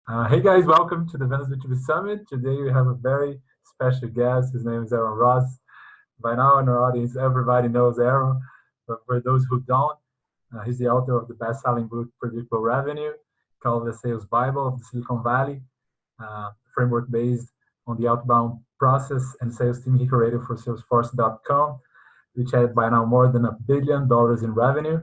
Hey guys, welcome to the Venice B2B Summit. Today we have a very special guest. His name is Aaron Ross. By now in our audience, everybody knows Aaron, but for those who don't, he's the author of the best-selling book, Predictable Revenue, called the Sales Bible of the Silicon Valley, framework based on the outbound process and sales team he created for Salesforce.com, which had by now more than $1 billion in revenue.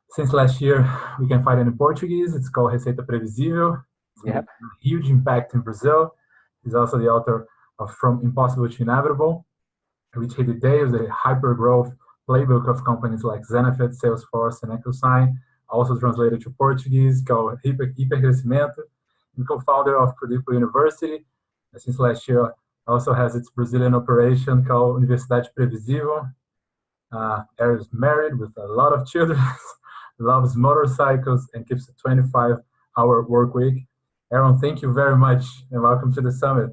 Since last year, we can find it in Portuguese. It's called Receita Previsível. It's made Yep. a huge impact in Brazil. He's also the author of From Impossible to Inevitable, which he details the hyper-growth playbook of companies like Zenefit, Salesforce, and EchoSign, also translated to Portuguese, called Hipercrescimento, and co-founder of Predictable University. And since last year, also has its Brazilian operation called Universidade Previsível. Aaron is married with a lot of children, loves motorcycles, and keeps a 25-hour work week. Aaron, thank you very much, and welcome to the summit.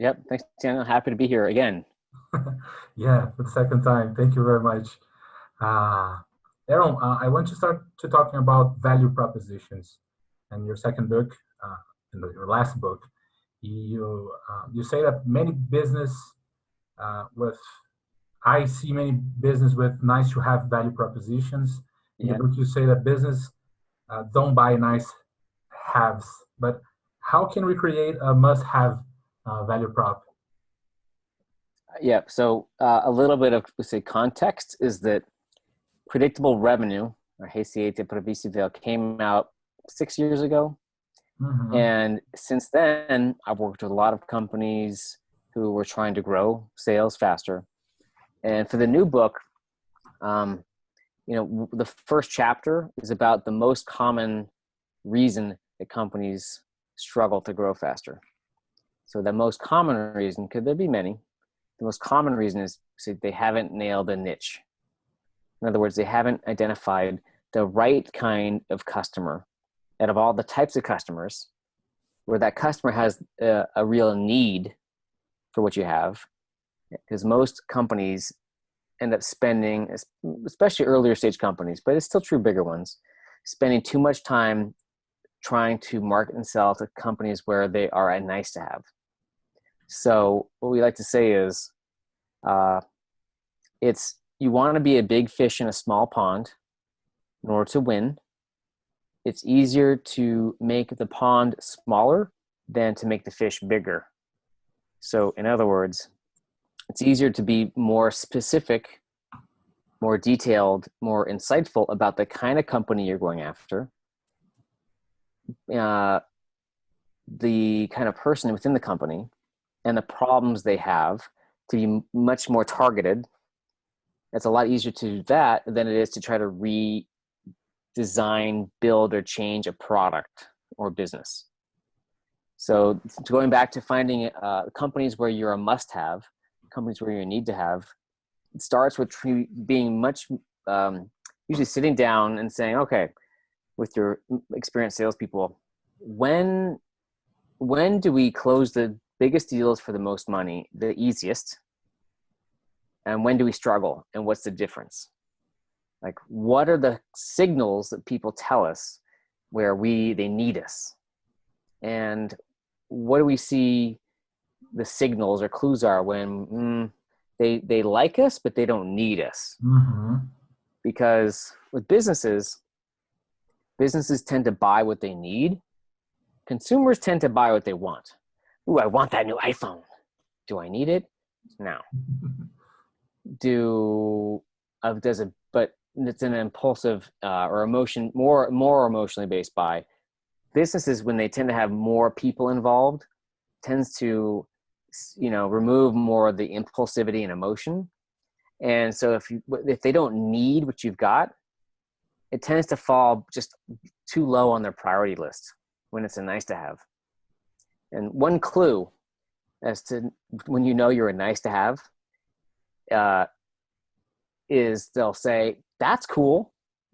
Yep. Thanks, Daniel. Happy to be here again. Yeah, for the second time. Thank you very much. Uh, Aaron, I want to start to talking about value propositions. And your second book, your last book, you say that many business with I see many business with nice to have value propositions. In the Yeah. book, you say that business don't buy nice haves, but how can we create a must have value prop? Yeah. So a little bit of, let's say, context is that predictable revenue, or Receita Previsível, came out 6 years ago. Mm-hmm. And since then, I've worked with a lot of companies who were trying to grow sales faster. And for the new book, the first chapter is about the most common reason that companies struggle to grow faster. So the most common reason, could there be many? The most common reason is they haven't nailed a niche. In other words, they haven't identified the right kind of customer out of all the types of customers where that customer has a real need for what you have. Because most companies end up spending, especially earlier stage companies, but it's still true bigger ones, spending too much time trying to market and sell to companies where they are a nice to have. So what we like to say is, you want to be a big fish in a small pond in order to win. It's easier to make the pond smaller than to make the fish bigger. So in other words, it's easier to be more specific, more detailed, more insightful about the kind of company you're going after, the kind of person within the company, and the problems they have, to be much more targeted. It's a lot easier to do that than it is to try to redesign, build, or change a product or business. So going back to finding companies where you're a must-have, companies where you need to have, it starts with being much, usually sitting down and saying, okay, with your experienced salespeople, when do we close the biggest deals for the most money, the easiest? And when do we struggle? And what's the difference? Like, what are the signals that people tell us where they need us? And what do we see the signals or clues are when they like us, but they don't need us? Mm-hmm. Because with businesses tend to buy what they need. Consumers tend to buy what they want. Ooh, I want that new iPhone. Do I need it? No. But it's an impulsive or emotion, more emotionally based buy. Businesses, when they tend to have more people involved, tends to, remove more of the impulsivity and emotion. And so if they don't need what you've got, it tends to fall just too low on their priority list when it's a nice to have. And one clue as to when you know you're a nice to have is they'll say, that's cool.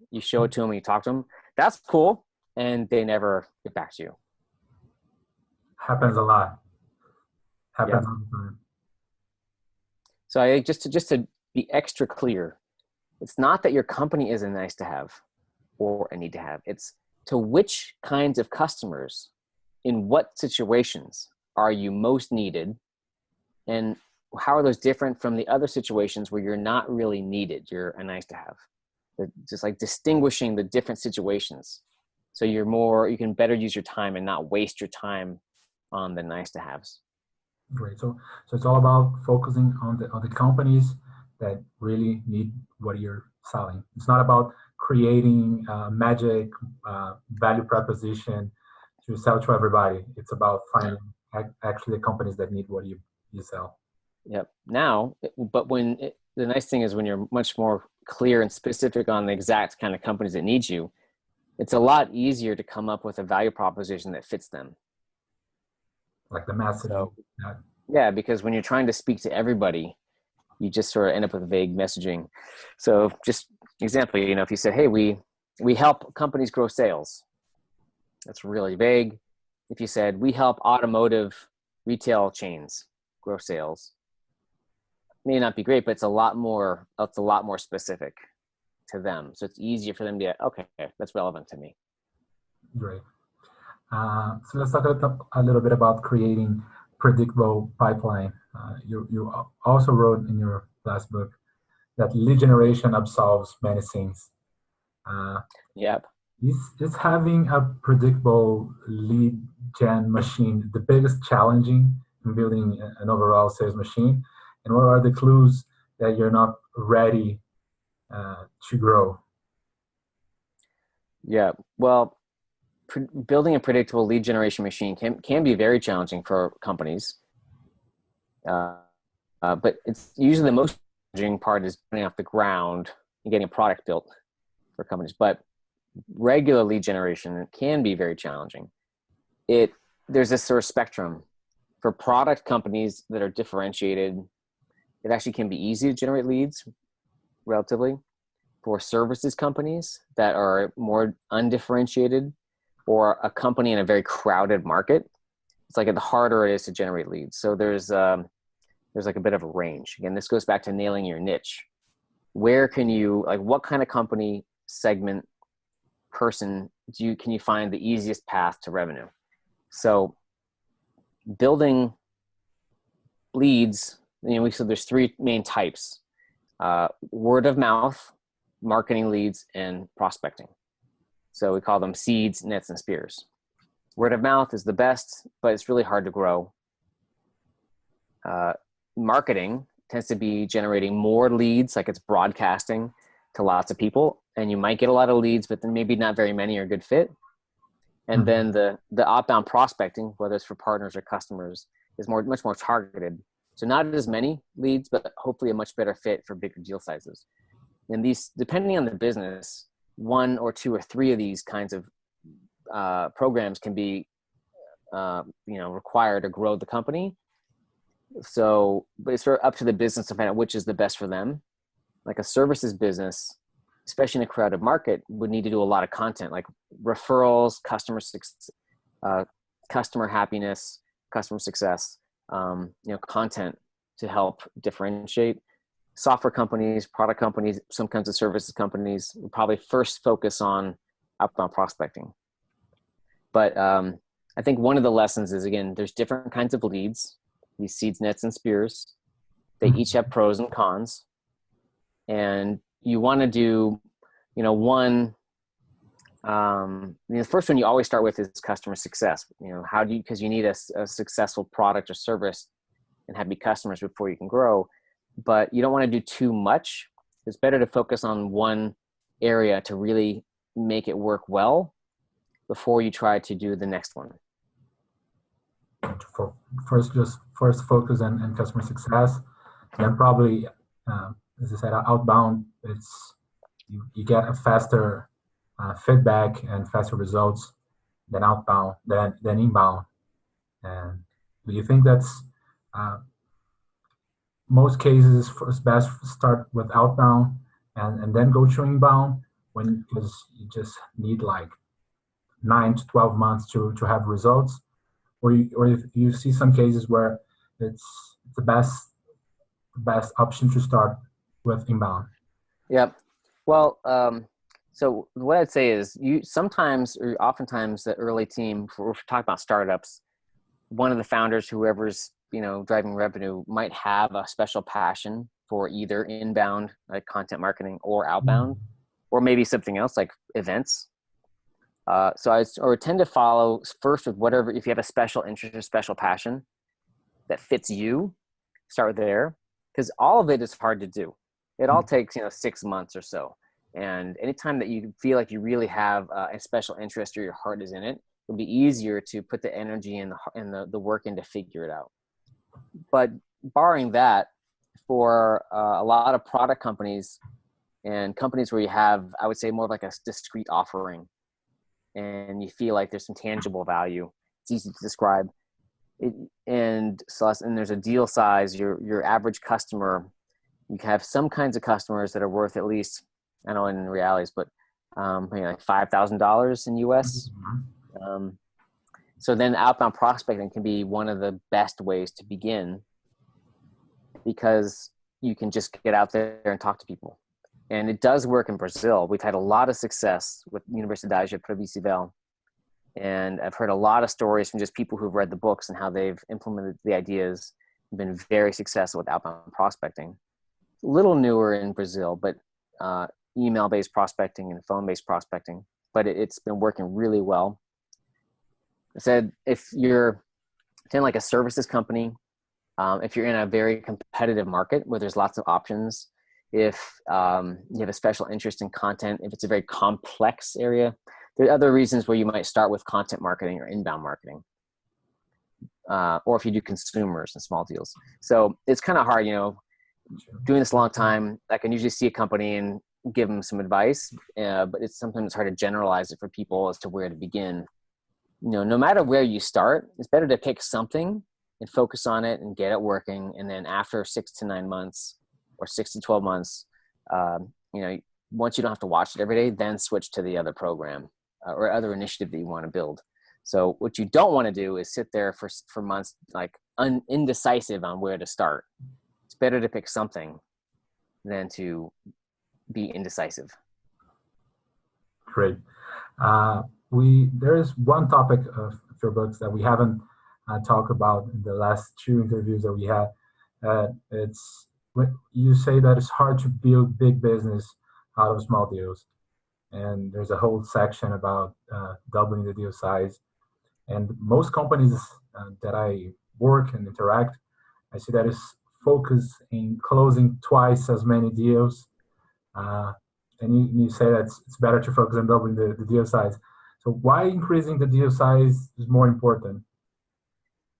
You show it to them, you talk to them, that's cool. And they never get back to you. Happens a lot. Happens Yeah. all the time. So I just to be extra clear, it's not that your company is a nice to have or a need to have. It's to which kinds of customers in what situations are you most needed, and how are those different from the other situations where you're not really needed, you're a nice to have. Just like distinguishing the different situations, so you can better use your time and not waste your time on the nice to haves. Great. So it's all about focusing on the companies that really need what you're selling. It's not about creating a magic value proposition to sell to everybody. It's about finding actually the companies that need what you sell. Yep. Now, but the nice thing is when you're much more clear and specific on the exact kind of companies that need you, it's a lot easier to come up with a value proposition that fits them. Like the messaging. So, yeah, because when you're trying to speak to everybody, you just sort of end up with vague messaging. So just example, if you said, hey, we help companies grow sales, that's really vague. If you said, we help automotive retail chains grow sales, may not be great, but it's a lot more specific to them. So it's easier for them to get, okay, that's relevant to me. Great. So let's talk a little bit about creating predictable pipeline. You also wrote in your last book that lead generation absolves many things. Yep. Is having a predictable lead gen machine the biggest challenging in building an overall sales machine? And what are the clues that you're not ready to grow? Yeah, well, building a predictable lead generation machine can be very challenging for companies. But it's usually the most challenging part is getting off the ground and getting a product built for companies. But regular lead generation can be very challenging. There's this sort of spectrum. For product companies that are differentiated, it actually can be easy to generate leads relatively. For services companies that are more undifferentiated, or a company in a very crowded market, it's like the harder it is to generate leads. So there's like a bit of a range. Again, this goes back to nailing your niche. Where can you, like, what kind of company, segment, person can you find the easiest path to revenue? So building leads, we said there's three main types: word of mouth, marketing leads, and prospecting. So we call them seeds, nets, and spears. Word of mouth is the best, but it's really hard to grow. Marketing tends to be generating more leads, like it's broadcasting to lots of people, and you might get a lot of leads, but then maybe not very many are a good fit. And then the outbound prospecting, whether it's for partners or customers, is much more targeted. So not as many leads, but hopefully a much better fit for bigger deal sizes. And these, depending on the business, one or two or three of these kinds of programs can be, required to grow the company. So, but it's sort of up to the business to find out which is the best for them. Like a services business, especially in a crowded market, would need to do a lot of content, like referrals, customer happiness, customer success, content to help differentiate. Software companies, product companies, some kinds of services companies will probably first focus on outbound prospecting. But I think one of the lessons is, again, there's different kinds of leads, these seeds, nets, and spears. They each have pros and cons. And you want to do, one, the first one you always start with is customer success. Because you need a successful product or service and have customers before you can grow. But you don't want to do too much. It's better to focus on one area to really make it work well before you try to do the next one. First focus on customer success, then probably, as I said, outbound. You get a faster feedback and faster results than outbound than inbound. And do you think that's most cases it's best start with outbound and then go to inbound because you just need like 9 to 12 months to have results, or you see some cases where it's the best option to start with inbound? Yep. Well, So what I'd say is you sometimes or oftentimes the early team, if we're talking about startups, one of the founders, whoever's, driving revenue, might have a special passion for either inbound, like content marketing, or outbound, or maybe something else like events. So I tend to follow first with whatever, if you have a special interest or special passion that fits you, start there, because all of it is hard to do. It all takes, 6 months or so. And anytime that you feel like you really have a special interest or your heart is in it, it'll be easier to put the energy and the work in to figure it out. But barring that, for a lot of product companies and companies where you have, I would say, more of like a discrete offering, and you feel like there's some tangible value, it's easy to describe. And there's a deal size. Your average customer, you have some kinds of customers that are worth at least, I don't know in realities, but like $5,000 in US. So then outbound prospecting can be one of the best ways to begin, because you can just get out there and talk to people. And it does work in Brazil. We've had a lot of success with Universidade Previsível. And I've heard a lot of stories from just people who've read the books and how they've implemented the ideas and been very successful with outbound prospecting. A little newer in Brazil, but email-based prospecting and phone-based prospecting. But it's been working really well. I said, if you're like a services company, if you're in a very competitive market where there's lots of options, if you have a special interest in content, if it's a very complex area, there are other reasons where you might start with content marketing or inbound marketing, or if you do consumers and small deals. So it's kind of hard, doing this a long time. I can usually see a company and give them some advice, but sometimes hard to generalize it for people as to where to begin. No matter where you start, it's better to pick something and focus on it and get it working. And then after 6 to 9 months or 6 to 12 months, once you don't have to watch it every day, then switch to the other program or other initiative that you want to build. So what you don't want to do is sit there for months, like indecisive on where to start. It's better to pick something than to be indecisive. Great. There is one topic of your books that we haven't talked about in the last 2 interviews that we had. It's when you say that it's hard to build big business out of small deals, and there's a whole section about doubling the deal size. And most companies that I work and interact, I see that it's focused in closing twice as many deals. And you say that it's better to focus on doubling the deal size. So why increasing the deal size is more important?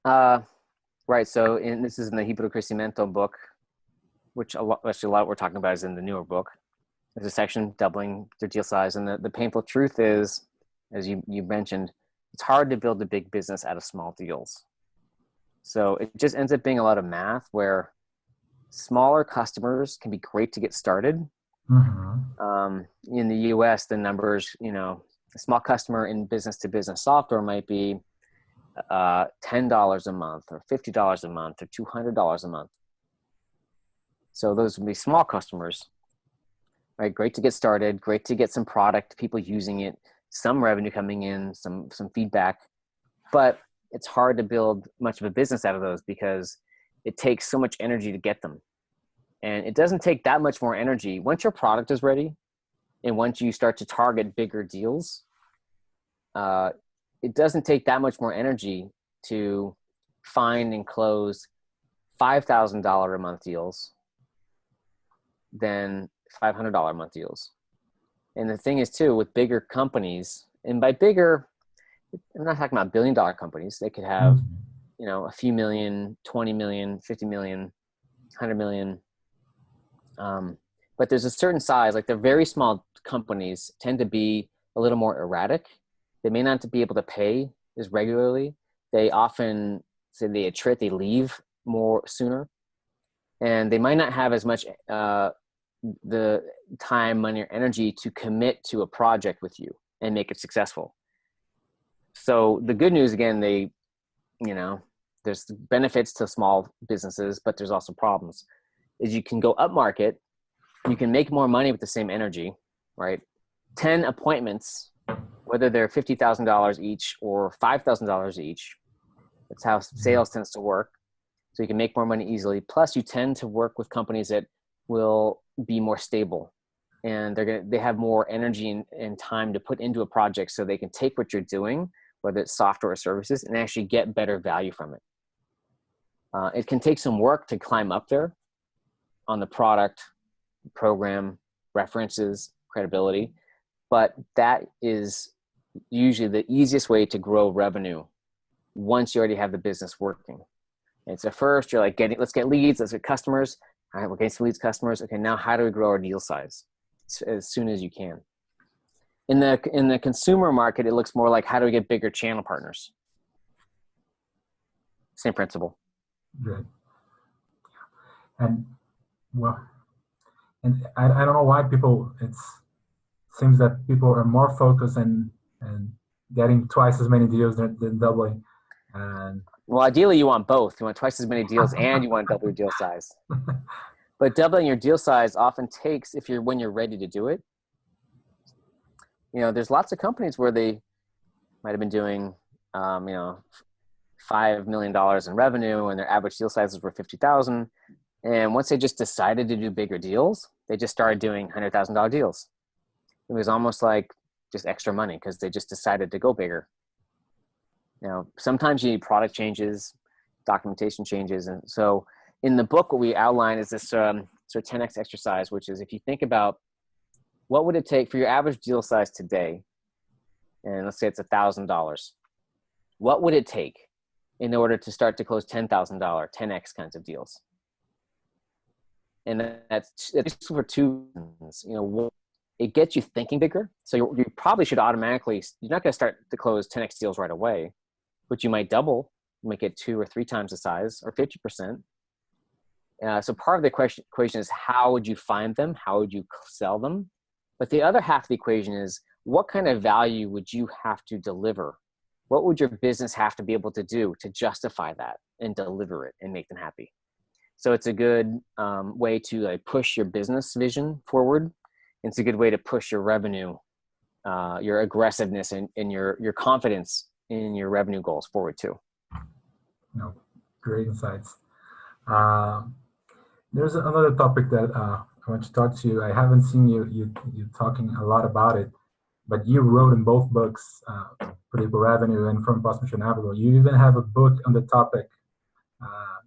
Right. So this is in the Hebrew Crecimiento book, which a lot we're talking about is in the newer book. There's a section doubling the deal size. And the painful truth is, as you mentioned, it's hard to build a big business out of small deals. So it just ends up being a lot of math where smaller customers can be great to get started. Mm-hmm. In the US, the numbers, a small customer in business-to-business software might be $10 a month or $50 a month or $200 a month. So those would be small customers, right? Great to get started, great to get some product, people using it, some revenue coming in, some feedback, but it's hard to build much of a business out of those because it takes so much energy to get them. And it doesn't take that much more energy. Once your product is ready and once you start to target bigger deals, it doesn't take that much more energy to find and close $5,000 a month deals than $500 a month deals. And the thing is too, with bigger companies, and by bigger, I'm not talking about billion-dollar companies. They could have, a few million, 20 million, 50 million, 100 million. But there's a certain size, like the very small companies tend to be a little more erratic. They may not be able to pay as regularly. They often say they attrit, they leave more sooner. And they might not have as much the time, money, or energy to commit to a project with you and make it successful. So the good news, again, there's benefits to small businesses, but there's also problems. Is you can go up market, you can make more money with the same energy, right? 10 appointments, whether they're $50,000 each or $5,000 each. That's how sales tends to work. So you can make more money easily. Plus, you tend to work with companies that will be more stable, and they have more energy and time to put into a project, so they can take what you're doing, whether it's software or services, and actually get better value from it. It can take some work to climb up there on the product, program, references, credibility, but that is usually the easiest way to grow revenue once you already have the business working. And so first you're like, let's get leads, let's get customers. All right, we're getting some leads, customers. Okay, now how do we grow our deal size as soon as you can? In the consumer market, it looks more like, how do we get bigger channel partners? Same principle. Good. And well, and I don't know why it seems that people are more focused and getting twice as many deals than doubling. And well, ideally you want both. You want twice as many deals and you want to double your deal size. But doubling your deal size often takes, when you're ready to do it. There's lots of companies where they might have been doing, $5 million in revenue, and their average deal sizes were 50,000. And once they just decided to do bigger deals, they just started doing $100,000 deals. It was almost like just extra money because they just decided to go bigger. Sometimes you need product changes, documentation changes. And so in the book, what we outline is this sort of 10X exercise, which is if you think about what would it take for your average deal size today, and let's say it's $1,000, what would it take in order to start to close $10,000, 10X kinds of deals? And that's for two reasons. It gets you thinking bigger. So you probably should automatically, you're not going to start to close 10X deals right away, but you might double, you might get 2 or 3 times the size, or 50%. So part of the equation is, how would you find them? How would you sell them? But the other half of the equation is, what kind of value would you have to deliver? What would your business have to be able to do to justify that and deliver it and make them happy? So it's a good way to push your business vision forward. It's a good way to push your revenue, your aggressiveness, and your confidence in your revenue goals forward too. Great insights. There's another topic that I want to talk to you. I haven't seen you talking a lot about it, but you wrote in both books, Predictable Revenue and From Impossible to Inevitable. You even have a book on the topic.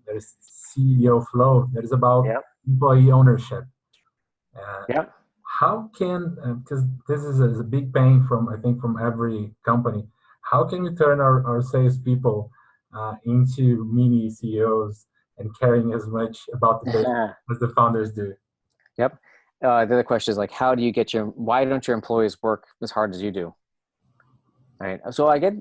There's CEO Flow. That is about employee ownership. How can, because this is a big pain from every company, how can we turn our salespeople into mini CEOs and caring as much about the business as the founders do? Yep. The other question is why don't your employees work as hard as you do? Right. So I get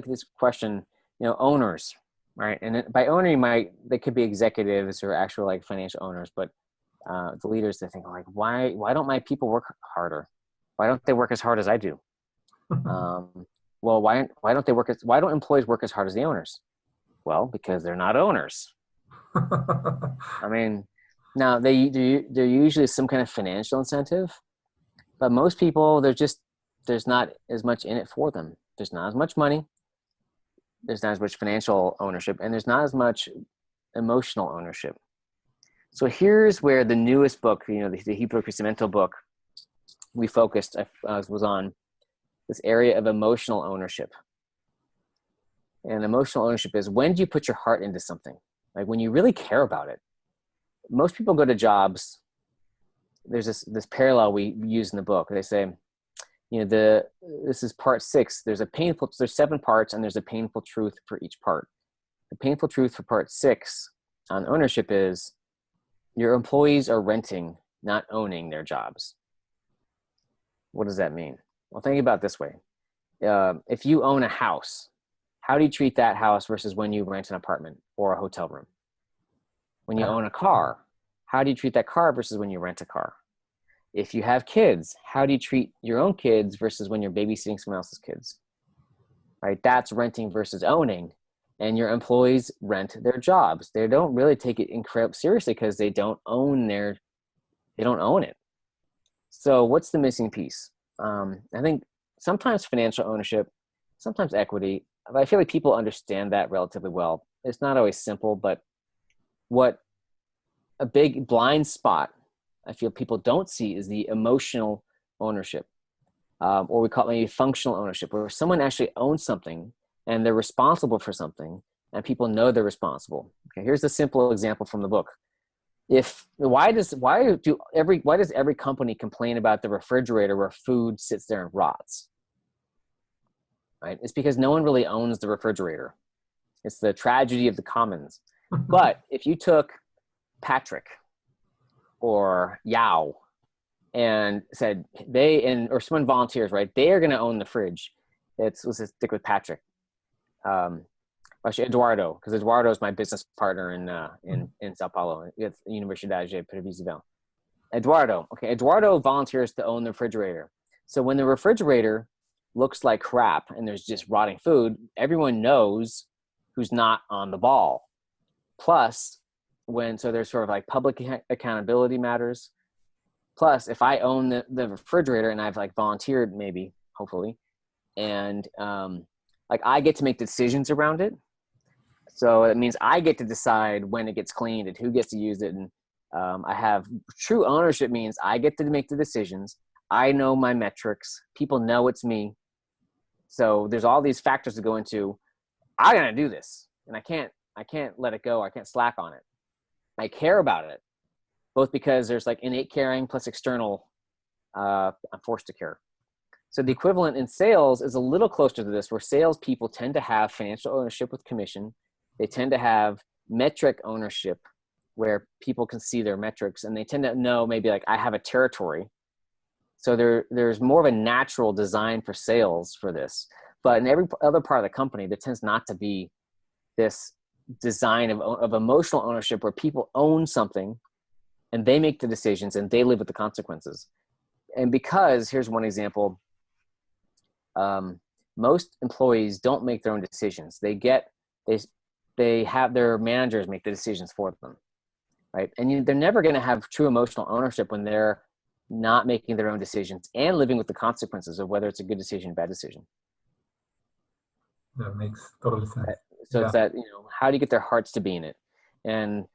this question, owners, right? And by owner, they could be executives or actual financial owners, but the leaders, they think why don't my people work harder? Why don't they work as hard as I do? Well, why don't employees work as hard as the owners? Well, because they're not owners. I mean, now there's usually some kind of financial incentive, but most people, there's not as much in it for them. There's not as much money. There's not as much financial ownership, and there's not as much emotional ownership. So here's where the newest book, the Hebrew Crescimento book, we focused was on this area of emotional ownership. And emotional ownership is, when do you put your heart into something? When you really care about it. Most people go to jobs. There's this parallel we use in the book. They say, this is part 6. There's 7 parts, and there's a painful truth for each part. The painful truth for part 6 on ownership is, your employees are renting, not owning their jobs. What does that mean? Well, think about it this way. If you own a house, how do you treat that house versus when you rent an apartment or a hotel room? When you own a car, how do you treat that car versus when you rent a car? If you have kids, how do you treat your own kids versus when you're babysitting someone else's kids? Right? That's renting versus owning. And your employees rent their jobs. They don't really take it incredibly seriously because they don't own it. So what's the missing piece? I think sometimes financial ownership, sometimes equity. I feel like people understand that relatively well. It's not always simple, but what a big blind spot I feel people don't see is the emotional ownership, or we call it maybe functional ownership, where someone actually owns something and they're responsible for something, and people know they're responsible. Okay, here's a simple example from the book. Why does every company complain about the refrigerator where food sits there and rots? Right? It's because no one really owns the refrigerator. It's the tragedy of the commons. But if you took Patrick or Yao and said or someone volunteers, right? They are going to own the fridge. Let's just stick with Patrick. Actually, Eduardo, because Eduardo is my business partner in Sao Paulo at Universidade de Previsão. Eduardo volunteers to own the refrigerator. So when the refrigerator looks like crap and there's just rotting food, everyone knows who's not on the ball. Plus, so there's sort of like public accountability matters. Plus, if I own the refrigerator and I've like volunteered, maybe, hopefully, and like I get to make decisions around it. So it means I get to decide when it gets cleaned and who gets to use it. And I have true ownership means I get to make the decisions. I know my metrics. People know it's me. So there's all these factors that go into, I gotta do this, and I can't let it go. I can't slack on it. I care about it, both because there's like innate caring plus external. I'm forced to care. So the equivalent in sales is a little closer to this, where salespeople tend to have financial ownership with commission. They tend to have metric ownership, where people can see their metrics, and they tend to know maybe like I have a territory. So there's more of a natural design for sales for this. But in every other part of the company, there tends not to be this design of emotional ownership where people own something and they make the decisions and they live with the consequences. And because, here's one example, most employees don't make their own decisions. They have their managers make the decisions for them, right? And they're never going to have true emotional ownership when they're not making their own decisions and living with the consequences of whether it's a good decision or bad decision. That makes total sense. So it's that, how do you get their hearts to be in it? And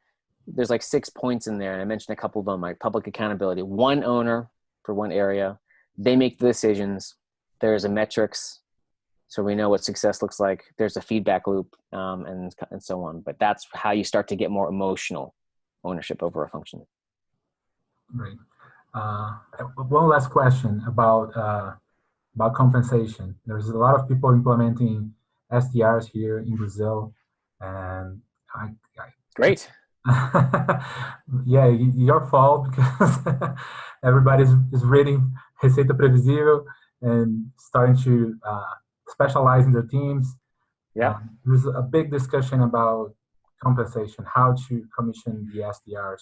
there's like 6 points in there, and I mentioned a couple of them, like public accountability. One owner for one area, they make the decisions. There's a metrics, so we know what success looks like. There's a feedback loop, and so on. But that's how you start to get more emotional ownership over a function. Great. One last question about compensation. There's a lot of people implementing SDRs here in Brazil, and Great. Yeah, your fault, because everybody is reading Receita Previsível and starting to specialize in their teams. Yeah. There's a big discussion about compensation, how to commission the SDRs,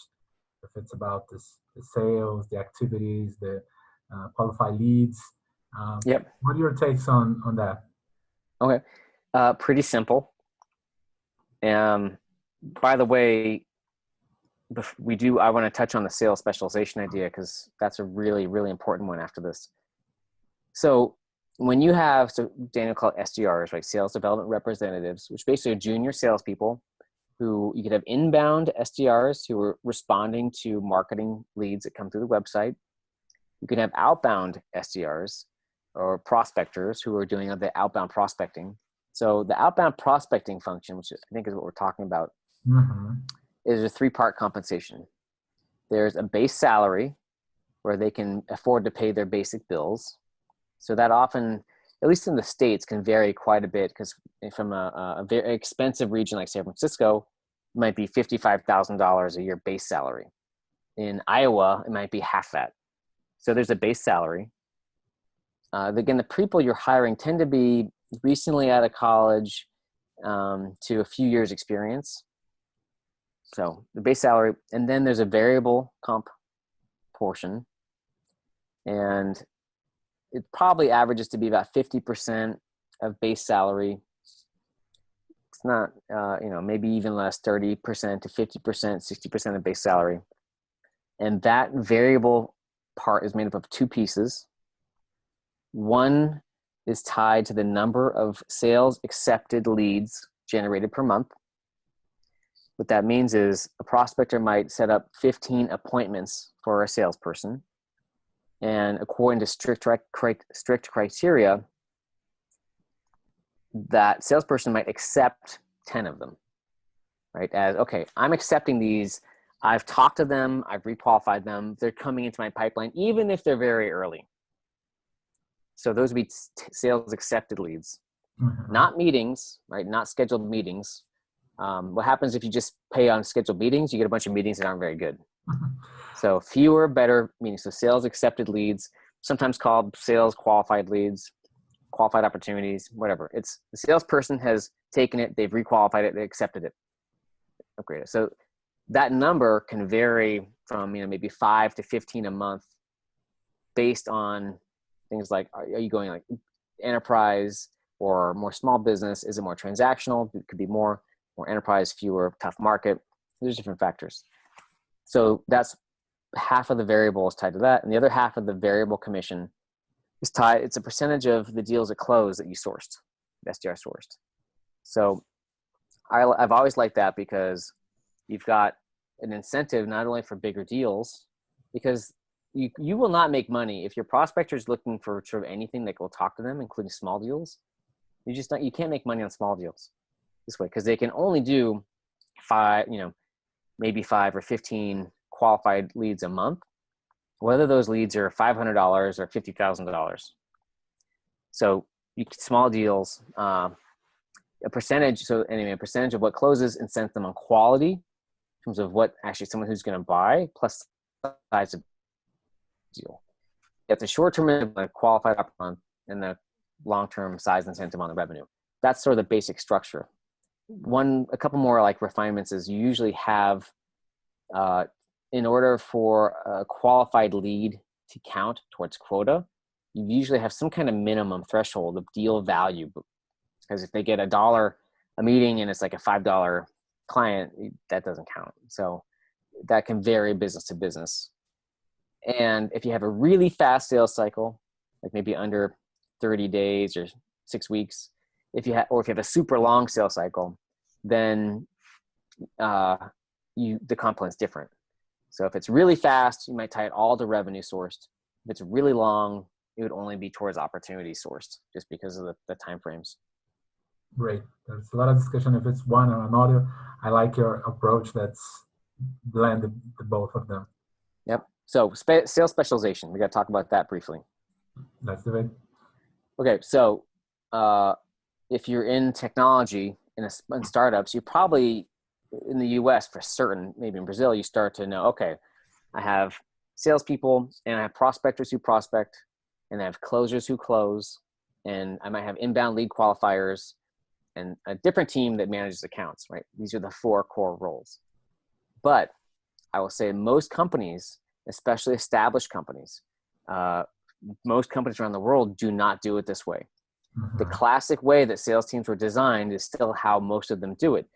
if it's about the sales, the activities, the qualified leads. Yep. What are your takes on that? Okay. Pretty simple. By the way, I want to touch on the sales specialization idea, because that's a really, really important one after this. So when you have, Daniel called SDRs, right? Sales development representatives, which basically are junior salespeople who you could have inbound SDRs who are responding to marketing leads that come through the website. You could have outbound SDRs or prospectors who are doing the outbound prospecting. So the outbound prospecting function, which I think is what we're talking about, is a 3-part compensation. There's a base salary where they can afford to pay their basic bills. So that often, at least in the States, can vary quite a bit, because from a very expensive region like San Francisco, it might be $55,000 a year base salary. In Iowa, it might be half that. So there's a base salary. Again, the people you're hiring tend to be recently out of college to a few years experience. So the base salary, and then there's a variable comp portion, and it probably averages to be about 50% of base salary. It's not, maybe even less, 30% to 50%, 60% of base salary. And that variable part is made up of 2 pieces. One is tied to the number of sales accepted leads generated per month. What that means is a prospector might set up 15 appointments for a salesperson. And according to strict criteria, that salesperson might accept 10 of them, right? As, okay, I'm accepting these. I've talked to them. I've requalified them. They're coming into my pipeline, even if they're very early. So those would be sales accepted leads, not meetings, right? Not scheduled meetings. What happens if you just pay on scheduled meetings? You get a bunch of meetings that aren't very good. So fewer, better meetings. So sales accepted leads, sometimes called sales qualified leads, qualified opportunities, whatever. It's the salesperson has taken it, they've requalified it, they accepted it, upgraded. So that number can vary from maybe 5 to 15 a month, based on things like, are you going like enterprise or more small business? Is it more transactional? It could be more enterprise, fewer, tough market. There's different factors. So that's half of the variable is tied to that. And the other half of the variable commission is tied, it's a percentage of the deals at close that you sourced, SDR sourced. So I've always liked that, because you've got an incentive not only for bigger deals, because you will not make money if your prospector is looking for sort of anything that will talk to them, including small deals. You can't make money on small deals this way, because they can only do maybe 5 or 15 qualified leads a month, whether those leads are $500 or $50,000. So small deals, a percentage. So anyway, a percentage of what closes incents them on quality in terms of what actually someone who's going to buy, plus size of deal. It's a short-term qualified upfront and the long-term size incentive on the revenue. That's sort of the basic structure. A couple more like refinements is you usually have, in order for a qualified lead to count towards quota, you usually have some kind of minimum threshold of deal value. Because if they get $1 a meeting and it's like a $5 client, that doesn't count. So that can vary business to business. And if you have a really fast sales cycle, like maybe under 30 days or 6 weeks, if you have a super long sales cycle, then the comp plan's different. So if it's really fast, you might tie it all to revenue sourced. If it's really long, it would only be towards opportunity sourced, just because of the time frames. Great. There's a lot of discussion if it's one or another. I like your approach that's blended the both of them. Yep. So sales specialization, we got to talk about that briefly. Let's do it. Okay. So if you're in technology, in startups, you probably, in the US for certain, maybe in Brazil, you start to know, okay, I have salespeople and I have prospectors who prospect and I have closers who close, and I might have inbound lead qualifiers and a different team that manages accounts, right? These are the 4 core roles. But I will say most companies, especially established companies, most companies around the world do not do it this way. Mm-hmm. The classic way that sales teams were designed is still how most of them do it.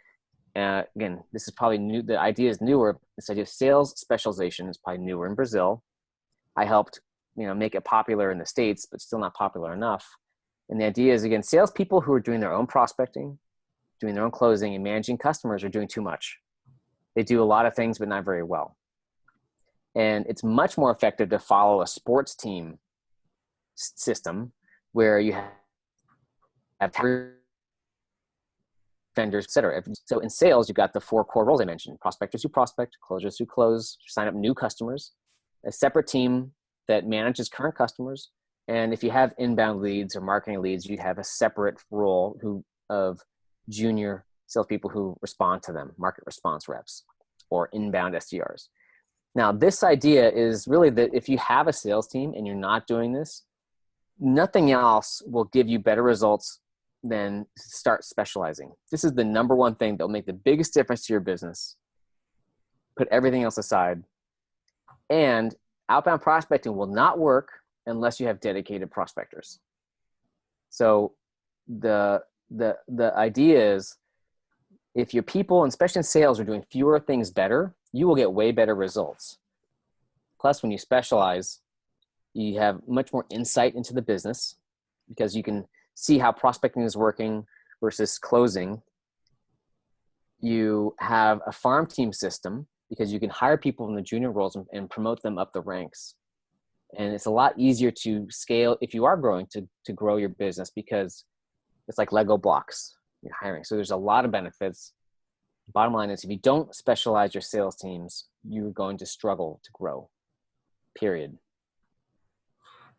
Again, this is probably new. The idea is newer. This idea of sales specialization is probably newer in Brazil. I helped, make it popular in the States, but still not popular enough. And the idea is, again, salespeople who are doing their own prospecting, doing their own closing, and managing customers are doing too much. They do a lot of things, but not very well. And it's much more effective to follow a sports team system where you have vendors, et cetera. So in sales, you've got the 4 core roles I mentioned: prospectors who prospect, closers who close, sign up new customers, a separate team that manages current customers. And if you have inbound leads or marketing leads, you have a separate role of junior salespeople who respond to them, market response reps or inbound SDRs. Now, this idea is really that if you have a sales team and you're not doing this, nothing else will give you better results than start specializing. This is the number one thing that will make the biggest difference to your business. Put everything else aside. And outbound prospecting will not work unless you have dedicated prospectors. So the idea is, if your people, and especially in sales, are doing fewer things better, you will get way better results. Plus, when you specialize, You have much more insight into the business because you can see how prospecting is working versus closing. You have a farm team system because you can hire people in the junior roles and promote them up the ranks. And it's a lot easier to scale if you are growing to grow your business because it's like Lego blocks you're hiring. So there's a lot of benefits. Bottom line is if you don't specialize your sales teams, you're going to struggle to grow, period.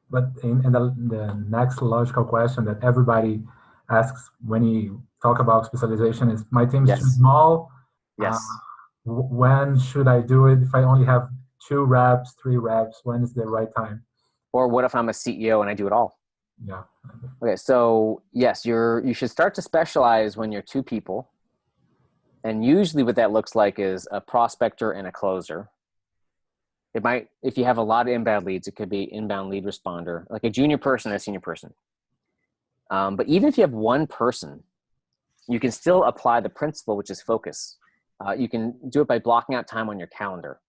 But in the next logical question that everybody asks when you talk about specialization is, my team is too Yes. small. Yes. When should I do it? If I only have 2 reps, 3 reps, when is the right time? Or what if I'm a CEO and I do it all? Yeah. Okay, so yes, you should start to specialize when you're 2 people. And usually what that looks like is a prospector and a closer. It might, if you have a lot of inbound leads, it could be inbound lead responder, like a junior person and a senior person. But even if you have 1 person, you can still apply the principle, which is focus. You can do it by blocking out time on your calendar,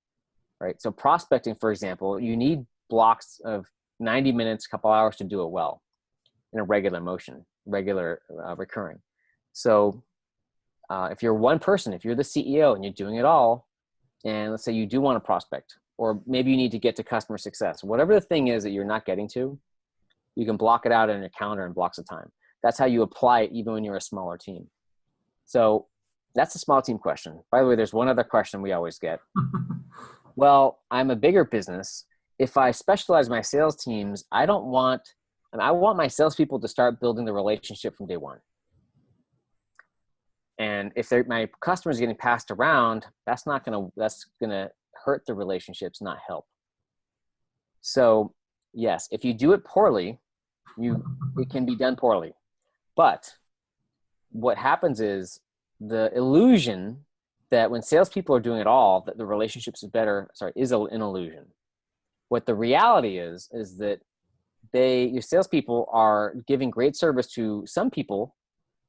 right? So prospecting, for example, you need blocks of 90 minutes, a couple hours to do it well in a regular motion, recurring. So if you're 1 person, if you're the CEO and you're doing it all, and let's say you do want to prospect, or maybe you need to get to customer success, whatever the thing is that you're not getting to, you can block it out in your calendar in blocks of time. That's how you apply it even when you're a smaller team. So that's a small team question. By the way, there's one other question we always get. Well, I'm a bigger business. If I specialize my sales teams, I want my salespeople to start building the relationship from day 1. And if my customers getting passed around, that's gonna hurt the relationships, not help. So yes, if you do it poorly, it can be done poorly. But what happens is the illusion that when salespeople are doing it all, that the relationships is an illusion. What the reality is that your salespeople are giving great service to some people,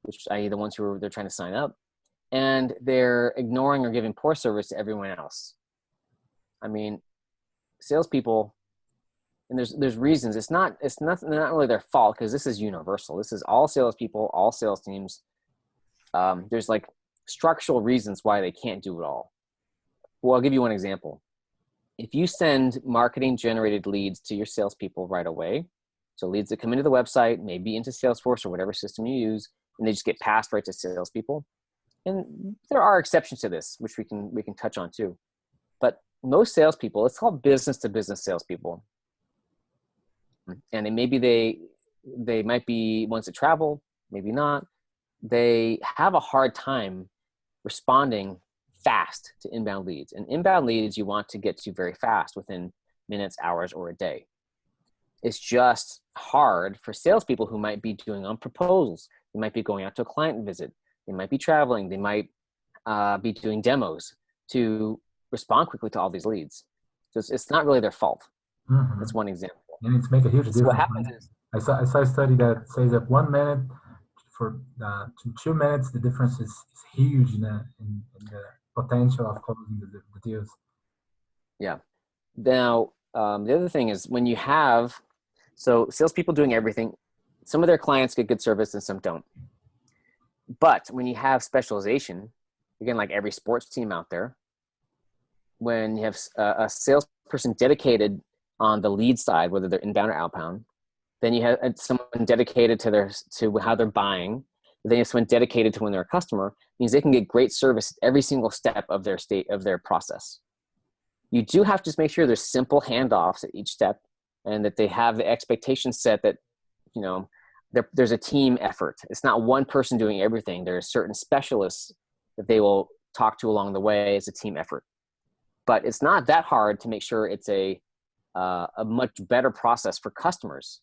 which i.e. the ones they're trying to sign up, and they're ignoring or giving poor service to everyone else. I mean, salespeople, and there's reasons. It's not really their fault because this is universal. This is all salespeople, all sales teams. There's like structural reasons why they can't do it all. Well, I'll give you one example. If you send marketing generated leads to your salespeople right away, so leads that come into the website, maybe into Salesforce or whatever system you use, and they just get passed right to salespeople. And there are exceptions to this, which we can touch on too. But most salespeople, it's called business to business salespeople. And they might be ones that travel, maybe not. They have a hard time responding fast to inbound leads. And inbound leads you want to get to very fast, within minutes, hours, or a day. It's just hard for salespeople who might be doing on proposals. They might be going out to a client visit. They might be traveling. They might be doing demos to respond quickly to all these leads. So it's not really their fault. Mm-hmm. That's one example. And it's make a huge difference. So what happens is, I saw a study that says that 1 minute to 2 minutes, the difference is huge in the potential of closing the deals. Yeah. Now, the other thing is when you have, so salespeople doing everything, some of their clients get good service and some don't. But when you have specialization, again, like every sports team out there, when you have a salesperson dedicated on the lead side, whether they're inbound or outbound, then you have someone dedicated to how they're buying. Then you have someone dedicated to when they're a customer, means they can get great service every single step of their process. You do have to just make sure there's simple handoffs at each step, and that they have the expectation set that, there's a team effort. It's not one person doing everything. There's certain specialists that they will talk to along the way as a team effort. But it's not that hard to make sure it's a much better process for customers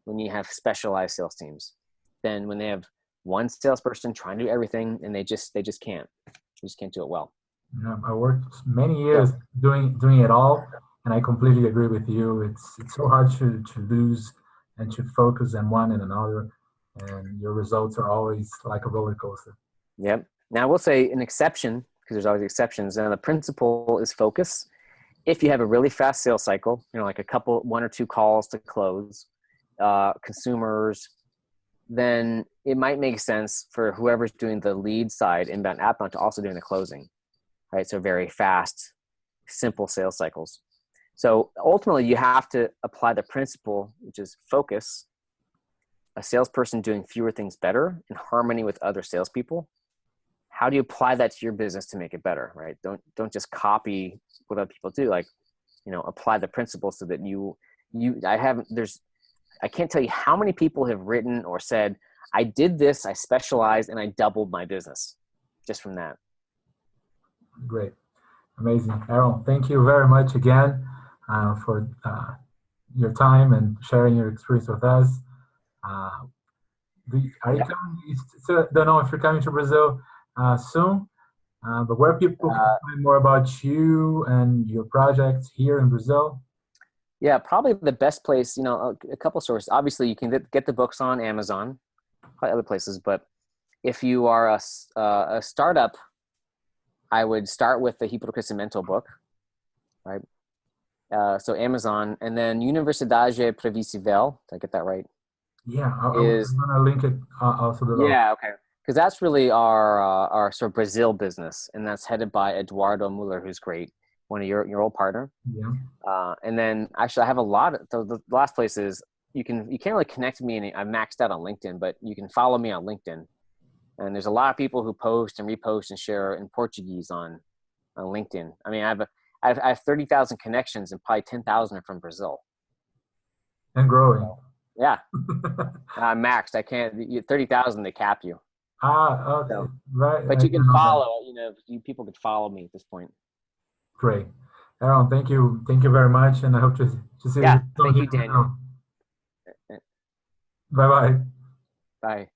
when you have specialized sales teams than when they have one salesperson trying to do everything and they just can't. They just can't do it well. Yeah, I worked many years doing it all, and I completely agree with you. It's so hard to lose and to focus on one and another, and your results are always like a roller coaster. Yep. Now I will say an exception, because there's always exceptions, and the principle is focus. if you have a really fast sales cycle, like one or two calls to close, consumers, then it might make sense for whoever's doing the lead side, inbound, outbound, to also doing the closing, right? So very fast, simple sales cycles. So ultimately you have to apply the principle, which is focus, a salesperson doing fewer things better in harmony with other salespeople. How do you apply that to your business to make it better, right? Don't just copy what other people do. Apply the principles so that I can't tell you how many people have written or said, I did this, I specialized, and I doubled my business just from that. Great. Amazing. Aaron, thank you very much again for your time and sharing your experience with us. Are you coming? So, don't know if you're coming to Brazil soon, but where people can find more about you and your projects here in Brazil? Yeah, probably the best place, a couple sources. Obviously, you can get the books on Amazon, probably other places. But if you are a startup, I would start with the Hipercrescimento book, right? So Amazon, and then Universidade Previsível. Did I get that right? Yeah, I'm going to link it also below. Yeah, okay. Because that's really our sort of Brazil business, and that's headed by Eduardo Muller, who's great, one of your old partner. Yeah. And then actually I have a lot of, the last place is you can't really connect to me. I'm maxed out on LinkedIn, but you can follow me on LinkedIn. And there's a lot of people who post and repost and share in Portuguese on LinkedIn. I mean, I have 30,000 connections and probably 10,000 are from Brazil. And growing. So, yeah. I'm maxed. I can't, 30,000, they cap you. Okay. So, right. but you can follow, people could follow me at this point. Great. Aaron, thank you. Thank you very much. And I hope to see you soon. Thank you, Daniel. Bye-bye. Bye.